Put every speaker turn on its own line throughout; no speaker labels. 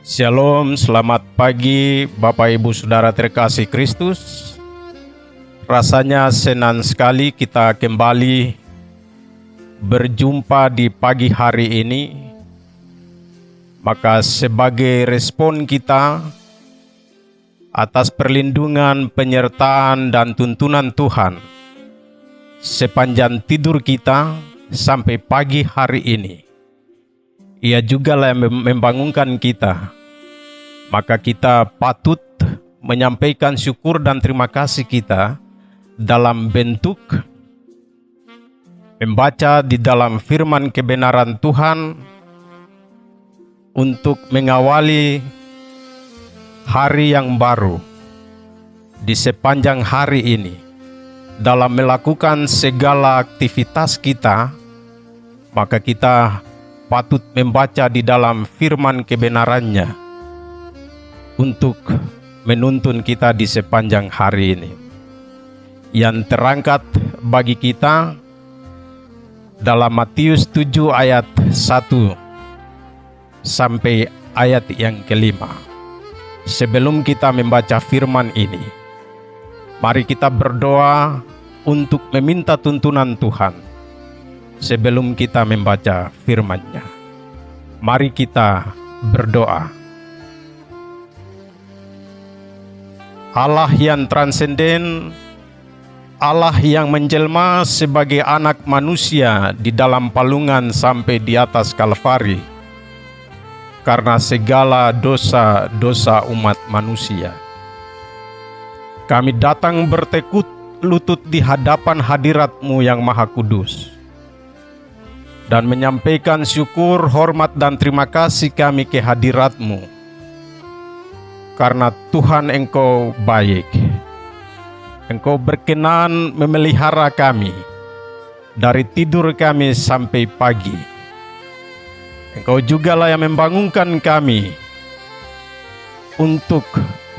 Shalom, selamat pagi Bapak Ibu Saudara terkasih Kristus. Rasanya senang sekali kita kembali berjumpa di pagi hari ini. Maka sebagai respon kita atas perlindungan, penyertaan dan tuntunan Tuhan sepanjang tidur kita sampai pagi hari ini, Ia juga yang membangunkan kita. Maka kita patut menyampaikan syukur dan terima kasih kita dalam bentuk membaca di dalam firman kebenaran Tuhan untuk mengawali hari yang baru di sepanjang hari ini. Dalam melakukan segala aktivitas kita, maka kita patut membaca di dalam firman kebenarannya untuk menuntun kita di sepanjang hari ini. Yang terangkat bagi kita dalam Matius 7 ayat 1 sampai ayat yang kelima. Sebelum kita membaca firman ini, mari kita berdoa untuk meminta tuntunan Tuhan. Sebelum kita membaca firman-Nya, mari kita berdoa. Allah yang transenden, Allah yang menjelma sebagai anak manusia di dalam palungan sampai di atas Kalvari, karena segala dosa-dosa umat manusia. Kami datang bertekuk lutut di hadapan hadirat-Mu yang Maha Kudus, dan menyampaikan syukur, hormat, dan terima kasih kami ke hadirat-Mu. Karena Tuhan Engkau baik. Engkau berkenan memelihara kami dari tidur kami sampai pagi. Engkau jugalah yang membangunkan kami untuk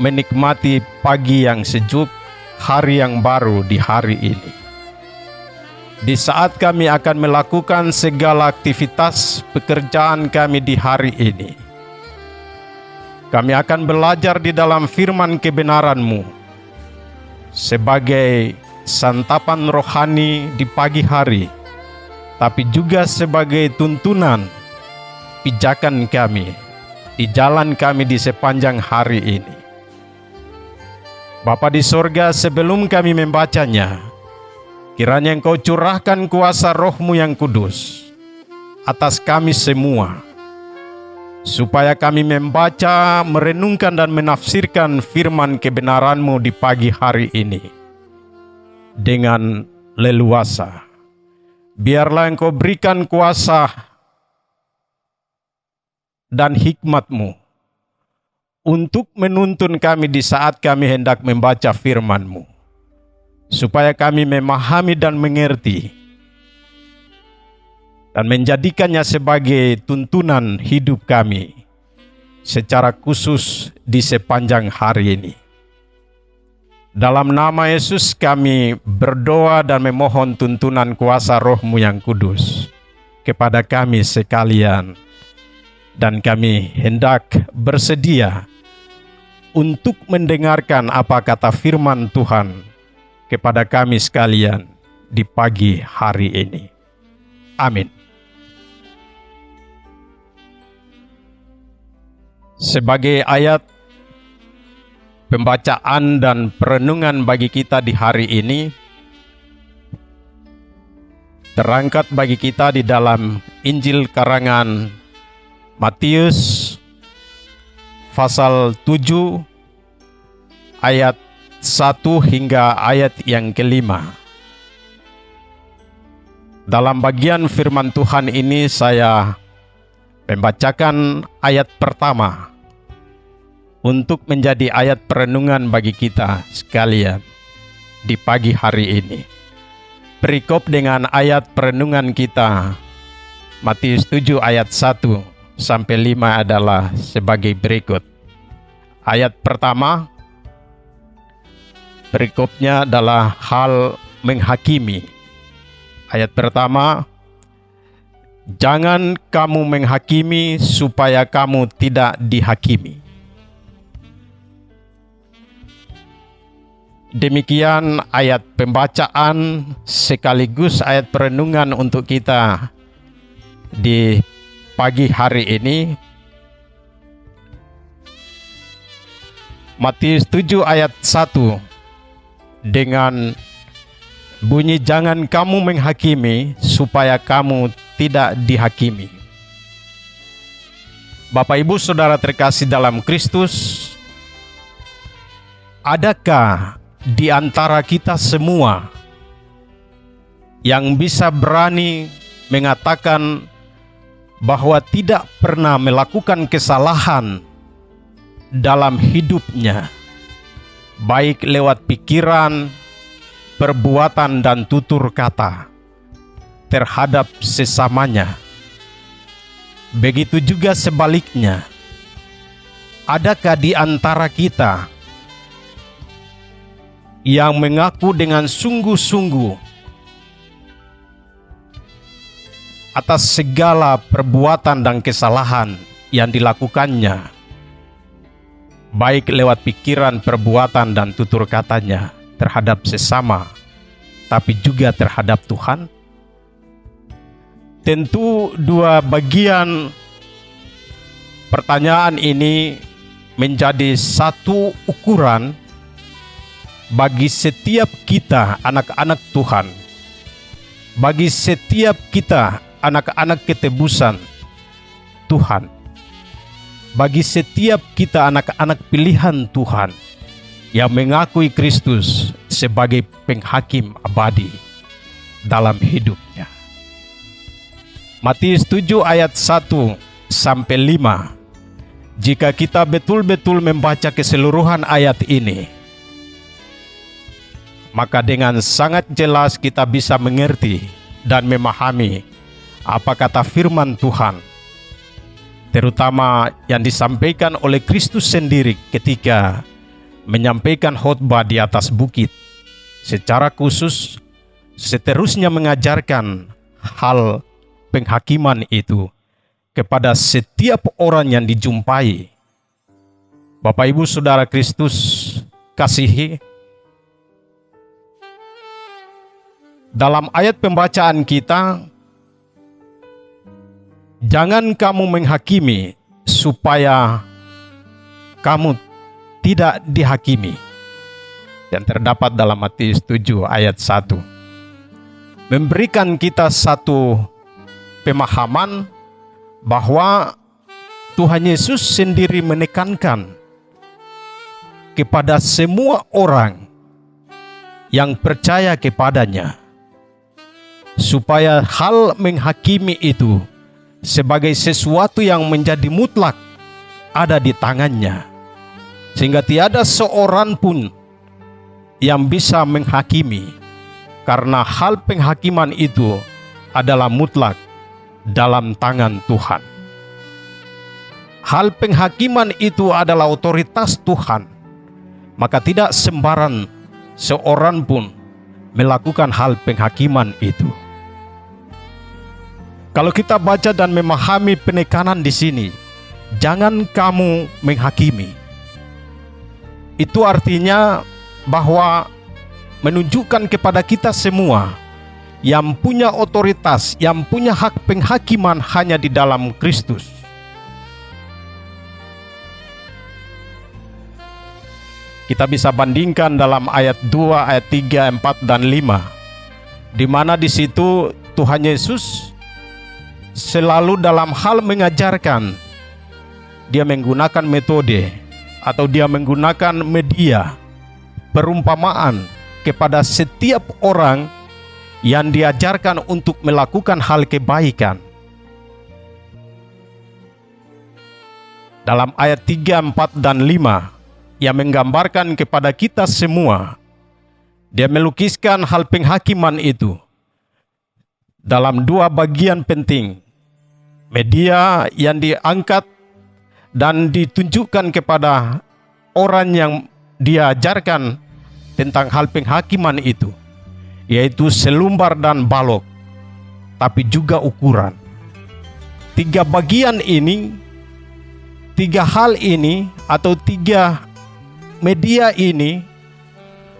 menikmati pagi yang sejuk, hari yang baru di hari ini. Di saat kami akan melakukan segala aktivitas pekerjaan kami di hari ini, kami akan belajar di dalam firman kebenaran-Mu sebagai santapan rohani di pagi hari, tapi juga sebagai tuntunan pijakan kami di jalan kami di sepanjang hari ini. Bapa di sorga, sebelum kami membacanya, kiranya Engkau curahkan kuasa Roh-Mu yang kudus atas kami semua, supaya kami membaca, merenungkan dan menafsirkan firman kebenaran-Mu di pagi hari ini dengan leluasa. Biarlah Engkau berikan kuasa dan hikmat-Mu untuk menuntun kami di saat kami hendak membaca firman-Mu, supaya kami memahami dan mengerti dan menjadikannya sebagai tuntunan hidup kami secara khusus di sepanjang hari ini. Dalam nama Yesus kami berdoa dan memohon tuntunan kuasa Roh-Mu yang kudus kepada kami sekalian, dan kami hendak bersedia untuk mendengarkan apa kata firman Tuhan kepada kami sekalian di pagi hari ini. Amin. Sebagai ayat pembacaan dan perenungan bagi kita di hari ini, terangkat bagi kita di dalam Injil karangan Matius pasal 7 ayat 1 hingga ayat yang kelima. Dalam bagian firman Tuhan ini saya membacakan ayat pertama untuk menjadi ayat perenungan bagi kita sekalian di pagi hari ini. Perikop dengan ayat perenungan kita Matius 7 ayat 1 sampai 5 adalah sebagai berikut. Ayat pertama, perikopnya adalah hal menghakimi. Ayat pertama, Jangan kamu menghakimi supaya kamu tidak dihakimi. Demikian ayat pembacaan sekaligus ayat perenungan untuk kita di pagi hari ini. Matius 7 ayat 1 dengan bunyi, jangan kamu menghakimi supaya kamu tidak dihakimi. Bapak Ibu Saudara terkasih dalam Kristus, adakah di antara kita semua yang bisa berani mengatakan bahwa tidak pernah melakukan kesalahan dalam hidupnya, baik lewat pikiran, perbuatan, dan tutur kata terhadap sesamanya? Begitu juga sebaliknya, adakah di antara kita yang mengaku dengan sungguh-sungguh atas segala perbuatan dan kesalahan yang dilakukannya, baik lewat pikiran, perbuatan, dan tutur katanya terhadap sesama, tapi juga terhadap Tuhan? Tentu dua bagian pertanyaan ini menjadi satu ukuran bagi setiap kita anak-anak Tuhan, bagi setiap kita anak-anak ketebusan Tuhan, bagi setiap kita anak-anak pilihan Tuhan yang mengakui Kristus sebagai penghakim abadi dalam hidupnya. Matius 7 ayat 1 sampai 5. Jika kita betul-betul membaca keseluruhan ayat ini, maka dengan sangat jelas kita bisa mengerti dan memahami apa kata firman Tuhan, terutama yang disampaikan oleh Kristus sendiri ketika menyampaikan khotbah di atas bukit. Secara khusus, seterusnya mengajarkan hal penghakiman itu kepada setiap orang yang dijumpai. Bapak Ibu Saudara Kristus kasihi, dalam ayat pembacaan kita, jangan kamu menghakimi supaya kamu tidak dihakimi, yang terdapat dalam Matius 7 ayat 1, memberikan kita satu pemahaman bahwa Tuhan Yesus sendiri menekankan kepada semua orang yang percaya kepadanya, supaya hal menghakimi itu sebagai sesuatu yang menjadi mutlak ada di tangannya, sehingga tiada seorang pun yang bisa menghakimi, karena hal penghakiman itu adalah mutlak dalam tangan Tuhan. Hal penghakiman itu adalah otoritas Tuhan, maka tidak sembarang seorang pun melakukan hal penghakiman itu. Kalau kita baca dan memahami penekanan di sini, jangan kamu menghakimi, itu artinya bahwa menunjukkan kepada kita semua yang punya otoritas, yang punya hak penghakiman hanya di dalam Kristus. Kita bisa bandingkan dalam ayat 2, ayat 3, 4, dan 5, di mana di situ Tuhan Yesus selalu dalam hal mengajarkan, dia menggunakan metode atau dia menggunakan media perumpamaan kepada setiap orang yang diajarkan untuk melakukan hal kebaikan. Dalam ayat 3, 4, dan 5 yang menggambarkan kepada kita semua, dia melukiskan hal penghakiman itu dalam dua bagian penting. Media yang diangkat dan ditunjukkan kepada orang yang diajarkan tentang hal penghakiman itu, yaitu selumbar dan balok, tapi juga ukuran. tiga bagian ini, tiga hal ini atau tiga media ini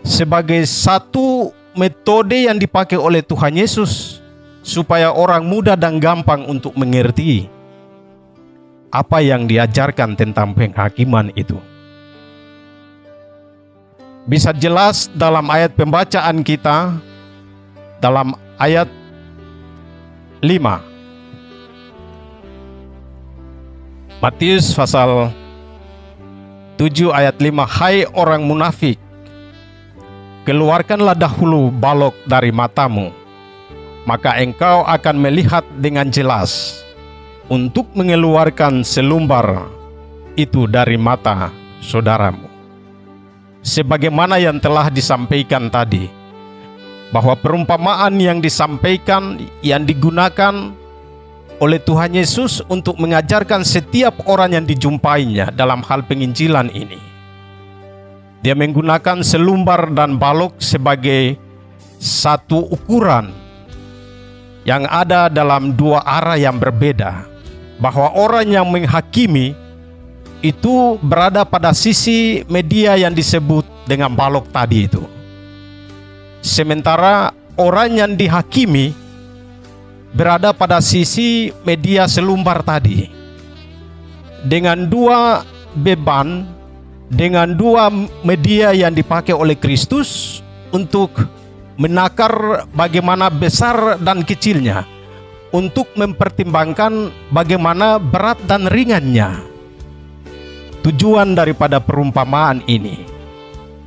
sebagai satu metode yang dipakai oleh Tuhan Yesus supaya orang mudah dan gampang untuk mengerti apa yang diajarkan tentang penghakiman itu. Bisa jelas dalam ayat pembacaan kita, dalam ayat 5. Matius pasal 7 ayat 5. Hai orang munafik, keluarkanlah dahulu balok dari matamu, maka engkau akan melihat dengan jelas untuk mengeluarkan selumbar itu dari mata saudaramu. Sebagaimana yang telah disampaikan tadi, bahwa perumpamaan yang disampaikan, yang digunakan oleh Tuhan Yesus untuk mengajarkan setiap orang yang dijumpainya dalam hal penginjilan ini. Dia menggunakan selumbar dan balok sebagai satu ukuran yang ada dalam dua arah yang berbeda, bahwa orang yang menghakimi itu berada pada sisi media yang disebut dengan balok tadi itu. Sementara orang yang dihakimi berada pada sisi media selumbar tadi. Dengan dua beban, dengan dua media yang dipakai oleh Kristus untuk menakar bagaimana besar dan kecilnya, untuk mempertimbangkan bagaimana berat dan ringannya tujuan daripada perumpamaan ini.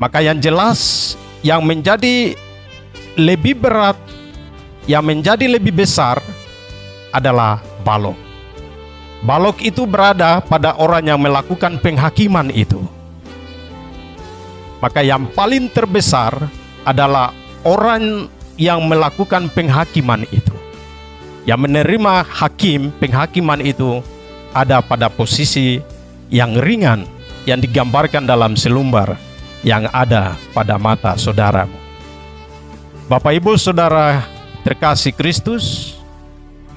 Maka yang jelas, yang menjadi lebih berat, yang menjadi lebih besar adalah balok. Balok itu berada pada orang yang melakukan penghakiman itu. Maka yang paling terbesar adalah orang yang melakukan penghakiman itu. Yang menerima penghakiman itu ada pada posisi yang ringan yang digambarkan dalam selumbar yang ada pada mata saudaramu. Bapak Ibu Saudara terkasih Kristus,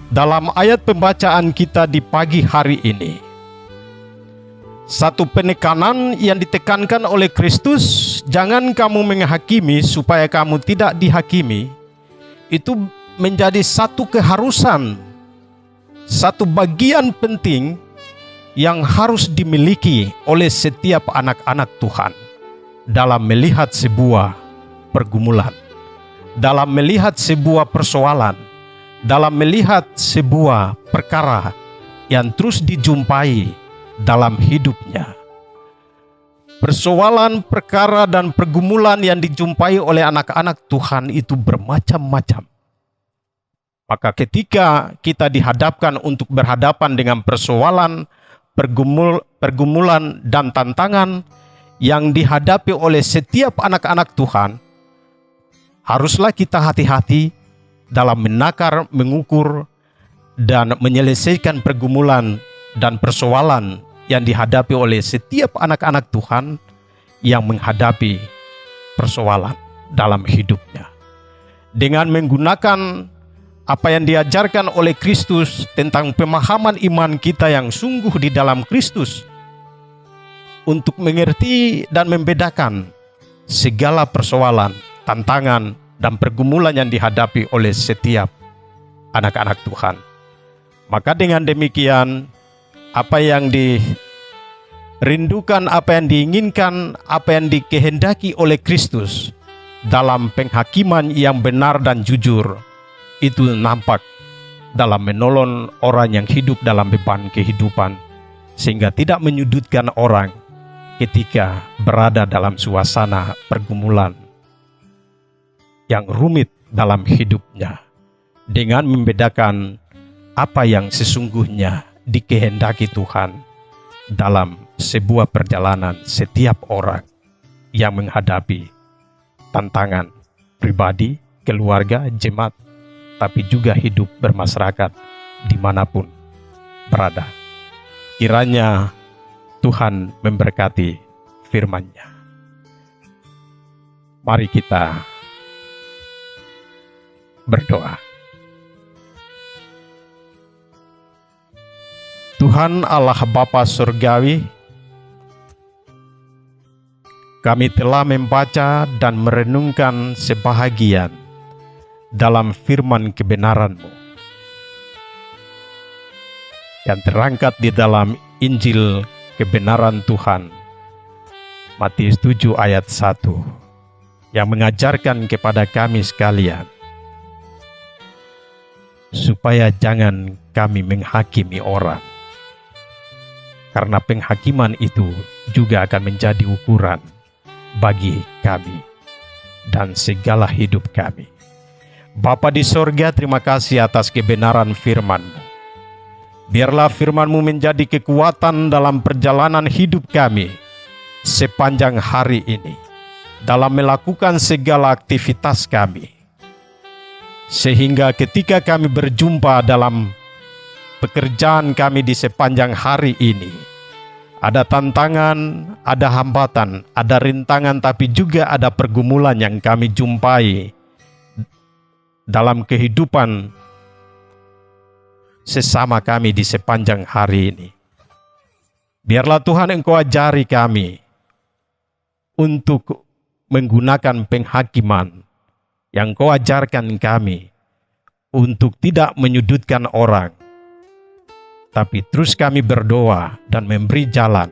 dalam ayat pembacaan kita di pagi hari ini, satu penekanan yang ditekankan oleh Kristus, jangan kamu menghakimi supaya kamu tidak dihakimi, itu menjadi satu keharusan, satu bagian penting yang harus dimiliki oleh setiap anak-anak Tuhan dalam melihat sebuah pergumulan, dalam melihat sebuah persoalan, dalam melihat sebuah perkara yang terus dijumpai dalam hidupnya. Persoalan, perkara, dan pergumulan yang dijumpai oleh anak-anak Tuhan itu bermacam-macam. Maka ketika kita dihadapkan untuk berhadapan dengan persoalan, pergumulan dan tantangan yang dihadapi oleh setiap anak-anak Tuhan, haruslah kita hati-hati dalam menakar, mengukur, dan menyelesaikan pergumulan dan persoalan yang dihadapi oleh setiap anak-anak Tuhan yang menghadapi persoalan dalam hidupnya. Dengan menggunakan apa yang diajarkan oleh Kristus tentang pemahaman iman kita yang sungguh di dalam Kristus, untuk mengerti dan membedakan segala persoalan, tantangan, dan pergumulan yang dihadapi oleh setiap anak-anak Tuhan. Maka dengan demikian, apa yang dirindukan, apa yang diinginkan, apa yang dikehendaki oleh Kristus dalam penghakiman yang benar dan jujur, itu nampak dalam menolong orang yang hidup dalam beban kehidupan, sehingga tidak menyudutkan orang ketika berada dalam suasana pergumulan yang rumit dalam hidupnya, dengan membedakan apa yang sesungguhnya dikehendaki Tuhan dalam sebuah perjalanan setiap orang yang menghadapi tantangan pribadi, keluarga, jemaat, tapi juga hidup bermasyarakat dimanapun berada. Kiranya Tuhan memberkati firman-Nya. Mari kita berdoa. Tuhan Allah Bapa Surgawi, kami telah membaca dan merenungkan sebahagian dalam firman kebenaran-Mu yang terangkat di dalam Injil kebenaran Tuhan, Matius 7 ayat 1, yang mengajarkan kepada kami sekalian supaya jangan kami menghakimi orang, karena penghakiman itu juga akan menjadi ukuran bagi kami dan segala hidup kami. Bapa di sorga, terima kasih atas kebenaran firman-Mu. Biarlah firman-Mu menjadi kekuatan dalam perjalanan hidup kami sepanjang hari ini, dalam melakukan segala aktivitas kami, sehingga ketika kami berjumpa dalam pekerjaan kami di sepanjang hari ini, ada tantangan, ada hambatan, ada rintangan, tapi juga ada pergumulan yang kami jumpai dalam kehidupan sesama kami di sepanjang hari ini. Biarlah Tuhan Engkau ajari kami untuk menggunakan penghakiman yang Engkau ajarkan kami untuk tidak menyudutkan orang, tapi terus kami berdoa dan memberi jalan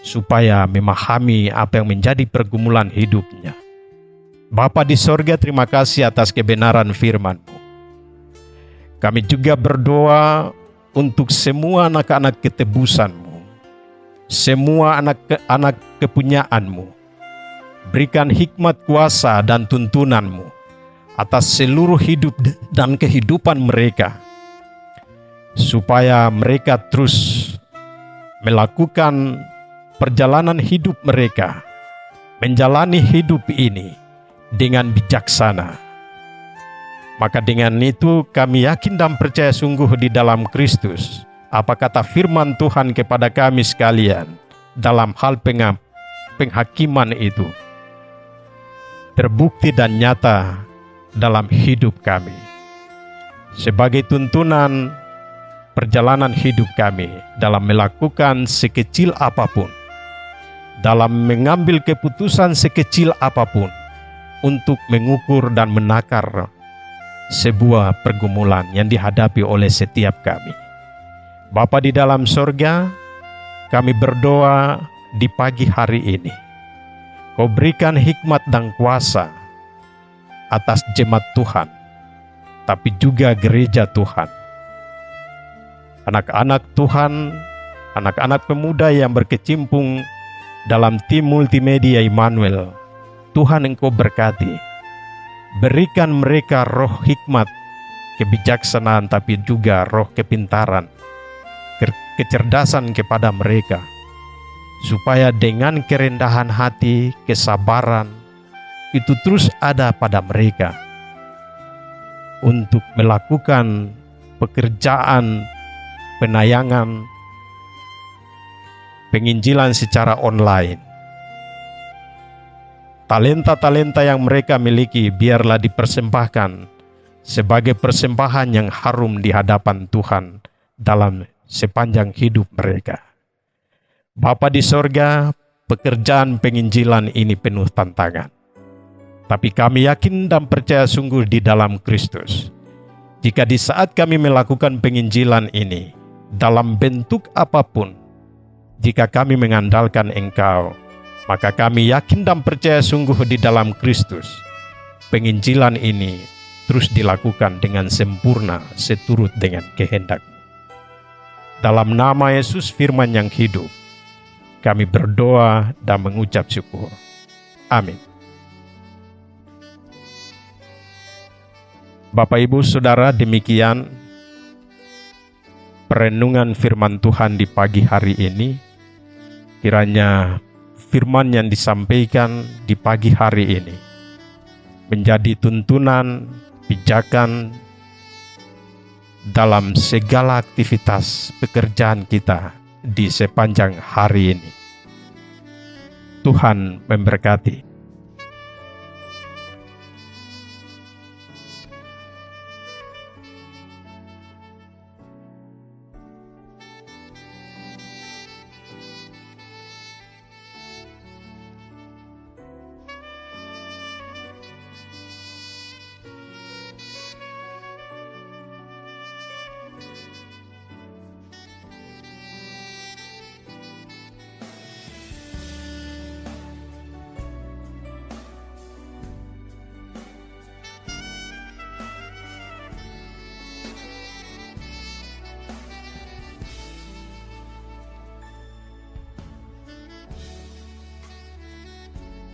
supaya memahami apa yang menjadi pergumulan hidupnya. Bapa di sorga, terima kasih atas kebenaran firman-Mu. Kami juga berdoa untuk semua anak-anak ketebusan-Mu, semua anak-anak kepunyaan-Mu. Berikan hikmat, kuasa, dan tuntunan-Mu atas seluruh hidup dan kehidupan mereka, supaya mereka terus melakukan perjalanan hidup mereka, menjalani hidup ini dengan bijaksana. Maka dengan itu kami yakin dan percaya sungguh di dalam Kristus, apa kata firman Tuhan kepada kami sekalian dalam hal penghakiman itu terbukti dan nyata dalam hidup kami, sebagai tuntunan perjalanan hidup kami dalam melakukan sekecil apapun, dalam mengambil keputusan sekecil apapun untuk mengukur dan menakar sebuah pergumulan yang dihadapi oleh setiap kami. Bapa di dalam sorga, kami berdoa di pagi hari ini, Kau berikan hikmat dan kuasa atas jemaat Tuhan, tapi juga gereja Tuhan, anak-anak Tuhan, anak-anak pemuda yang berkecimpung dalam tim multimedia Immanuel. Tuhan Engkau berkati, berikan mereka roh hikmat, kebijaksanaan, tapi juga roh kepintaran, kecerdasan kepada mereka, supaya dengan kerendahan hati, kesabaran itu terus ada pada mereka untuk melakukan pekerjaan penayangan penginjilan secara online. Talenta-talenta yang mereka miliki biarlah dipersembahkan sebagai persembahan yang harum di hadapan Tuhan dalam sepanjang hidup mereka. Bapa di sorga, pekerjaan penginjilan ini penuh tantangan. Tapi kami yakin dan percaya sungguh di dalam Kristus, jika di saat kami melakukan penginjilan ini, dalam bentuk apapun, jika kami mengandalkan Engkau, maka kami yakin dan percaya sungguh di dalam Kristus, penginjilan ini terus dilakukan dengan sempurna seturut dengan kehendak-Mu. Dalam nama Yesus firman yang hidup, kami berdoa dan mengucap syukur. Amin. Bapak Ibu Saudara, demikian perenungan firman Tuhan di pagi hari ini. Kiranya firman yang disampaikan di pagi hari ini menjadi tuntunan, pijakan dalam segala aktivitas pekerjaan kita di sepanjang hari ini. Tuhan memberkati.